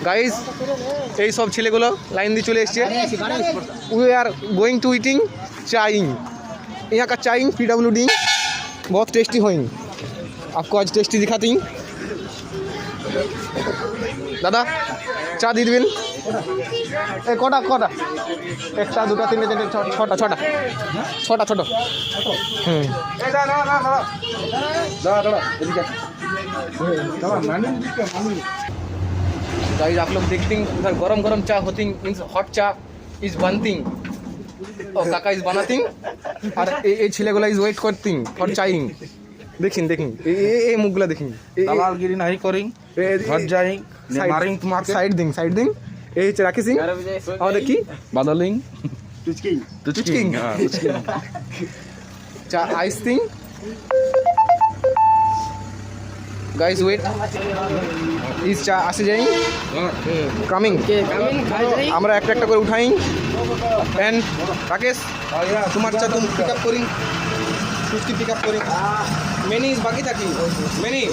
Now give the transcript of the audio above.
guys এই সব ছেলেগুলো লাइन দিয়ে চলে এসছে we are going to eating चाइंग यहाँ का चाइंग PWD बहुत टेस्टी होइंग आपको आज टेस्टी दिखाती हूँ दादा चा दी दिबेन ए कोटा कोटा একটা দুটো তিনটে চারটে ছটা ছটা ছটা ছোট गाइस आप लोग देखते हैं उधर गरम गरम चा होती मीन्स हॉट चा इज बनथिंग और काका इज बनाथिंग और ये ছেলেগুলা इज वेट करथिंग फॉर चाइंग দেখিন দেখিন এই মুখগুলা দেখিন দালালগিরি নাই করিং ঘর যাই মারিং তোমার সাইড দিন এই হচ্ছে রাখি সিং আমাদের কি বাদলিং তুচকিং তুচকিং চা আইস থিং गाइस वेट इस चा আসে যাই কামিং আমরা একটা একটা করে উঠাই এন্ড রাকেশ তোমার চা তুমি পিক আপ করিং তুচকি পিক আপ করিং মেনি বাকি থাকি মেনি